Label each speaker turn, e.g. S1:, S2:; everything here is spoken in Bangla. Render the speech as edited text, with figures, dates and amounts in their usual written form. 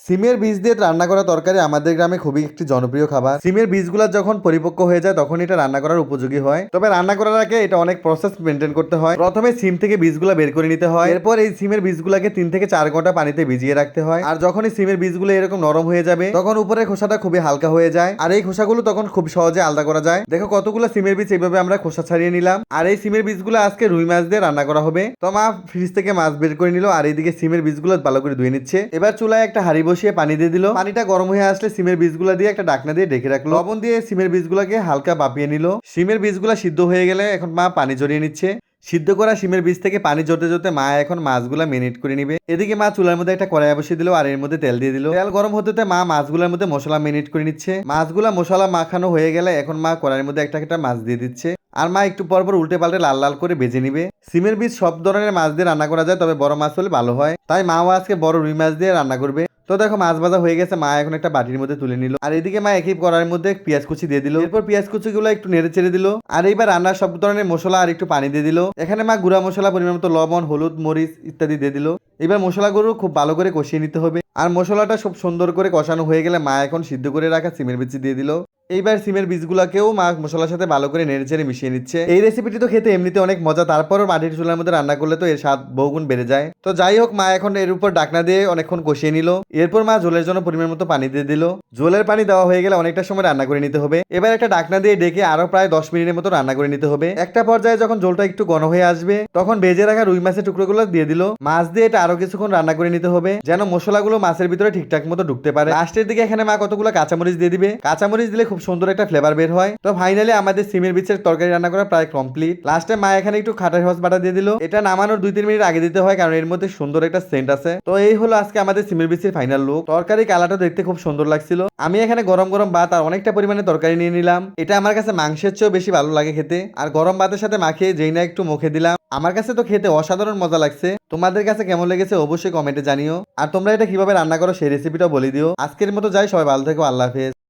S1: সিমের বীজ দিয়ে রান্না করা তরকারি আমাদের গ্রামে খুবই একটি জনপ্রিয় খাবার। সিমের বীজগুলো যখন পরিপক্ক হয়ে যায় তখন এটা রান্না করার উপযোগী হয়। তবে রান্না করার আগে এটা অনেক প্রসেস মেনটেন করতে হয়। প্রথমে সিম থেকে বীজগুলো বের করে নিতে হয়। এরপর এই সিমের বীজগুলোকে 3 থেকে 4 ঘন্টা পানিতে ভিজিয়ে রাখতে হয়। আর যখন এই সিমের বীজগুলো এরকম নরম হয়ে যাবে তখন উপরের খোসাটা খুবই হালকা হয়ে যায়। আর এই খোসাগুলো তখন খুব সহজে আলাদা করা যায়। দেখো কতগুলো সিমের বীজ এইভাবে আমরা খোসা ছাড়িয়ে নিলাম। আর এই সিমের বীজগুলো আজকে রুই মাছ দিয়ে রান্না করা হবে। তো মা ফ্রিজ থেকে মাছ বের করে নিল আর এইদিকে সিমের বীজগুলো ভালো করে ধুয়ে নিচ্ছে। এবার চুলায় একটা হাঁড়ি বসিয়ে পানি দিয়ে দিল। পানিটা গরম হয়ে আসলে সিমের বীজগুলো দিয়ে একটা ঢাকনা দিয়ে ঢেকে রাখলো। লবণ দিয়ে সিমের বীজগুলোকে হালকা ভাপিয়ে নিল। সিমের বীজগুলো সিদ্ধ হয়ে গেলে এখন মা পানি ঝরিয়ে নিচ্ছে। সিদ্ধ করা সিমের বীজ থেকে পানি জড়তে জড়তে মা এখন মাছগুলা মেরিনেট করে নিবে। এদিকে মা চুলার মধ্যে একটা কড়াই বসিয়ে দিল আর এর মধ্যে তেল দিয়ে দিল। তেল গরম হতে মা মাছগুলোর মধ্যে মশলা মেরিনেট করে নিচ্ছে। মাছগুলা মশলা মাখানো হয়ে গেলে এখন মা কড়াইয়ের মধ্যে একটা একটা মাছ দিয়ে দিচ্ছে। আর মা একটু পর পর উল্টে পাল্টে লাল লাল করে ভেজে নিবে। সিমের বীজ সব ধরনের মাছ দিয়ে রান্না করা যায়, তবে বড় মাছ হলে ভালো হয়। তাই মাও আজকে বড় রুই মাছ দিয়ে রান্না করবে। তো দেখো মাছ ভাজা হয়ে গেছে, মা এখন একটা বাটির মধ্যে তুলে নিল। আর এদিকে মা একই কড়াইয়ের মধ্যে পেঁয়াজ কুচি দিয়ে দিল। এরপর পেঁয়াজ কুচি গুলো একটু নেড়ে চেড়ে দিল। আর এইবার রান্নার সব ধরনের মশলা আর একটু পানি দিয়ে দিল। এখানে মা গুঁড়া মশলা পরিমাণ মতো লবণ, হলুদ, মরিচ ইত্যাদি দিয়ে দিল। এবার মশলাগুলো খুব ভালো করে কষিয়ে নিতে হবে। আর মশলাটা খুব সুন্দর করে কষানো হয়ে গেলে মা এখন সিদ্ধ করে রাখা সিমের বীজ দিয়ে দিল। এইবার সিমের বীজগুলোকেও মা মশলার সাথে ভালো করে নেড়ে চেড়ে মিশিয়ে নিচ্ছে। এই রেসিপিটি তো খেতে এমনিতে অনেক মজা, তারপরও মাটির চুলার মধ্যে রান্না করলে তো এর স্বাদ বহুগুণ বেড়ে যায়। তো যাই হোক, মা এখন এর উপর ঢাকনা দিয়ে অনেকক্ষণ কষিয়ে নিল। এরপর মা ঝোলের জন্য পরিমাণ মতো পানি দিয়ে দিল। ঝোলের পানি দেওয়া হয়ে গেলে অনেকটা সময় রান্না করে নিতে হবে। এবার একটা ঢাকনা দিয়ে ডেকে আরো প্রায় 10 মিনিটের মতো রান্না করে নিতে হবে। একটা পর্যায়ে যখন ঝোলটা একটু ঘন হয়ে আসবে তখন ভেজে রাখা রুই মাছের টুকরোগুলো দিয়ে দিল। মাছ দিয়ে এটা আরো কিছুক্ষণ রান্না করে নিতে হবে যেন মশলাগুলো মাছের ভিতরে ঠিকঠাক মতো ঢুকতে পারে। লাস্টের দিকে এখানে মা কতগুলো কাঁচামরিচ দিয়ে দিবে। কাঁচামরিচ দিলে খুব সুন্দর একটা ফ্লেভার বের হয়। তো ফাইনালি আমাদের সিমের বীজের তরকারি রান্না করা প্রায় কমপ্লিট। লাস্টে মা এখানে একটু খাটার হস বাটা দিয়ে দিল। এটা নামানোর 2-3 মিনিট আগে দিতে হয়, কারণ এর মধ্যে সুন্দর একটা সেন্ট আছে। তো এই হলো আজকে আমাদের সিমের বীজের ফাইনাল লুক। তরকারি কালারটা দেখতে খুব সুন্দর লাগছিল। আমি এখানে গরম গরম ভাত আর অনেকটা পরিমাণে তরকারি নিয়ে নিলাম। এটা আমার কাছে মাংসের চেয়েও বেশি ভালো লাগে খেতে। আর গরম ভাতের সাথে মাখিয়ে যেই না একটু মুখে দিলাম, আমার কাছে তো খেতে অসাধারণ মজা লাগছে। তোমাদের কাছে কেমন লেগেছে অবশ্যই কমেন্টে জানিও। আর তোমরা এটা কিভাবে রান্না করো সেই রেসিপিটাও বলে দিও। আজকের মতো যাই, সবাই ভালো থেকো, আল্লাহ হাফেজ।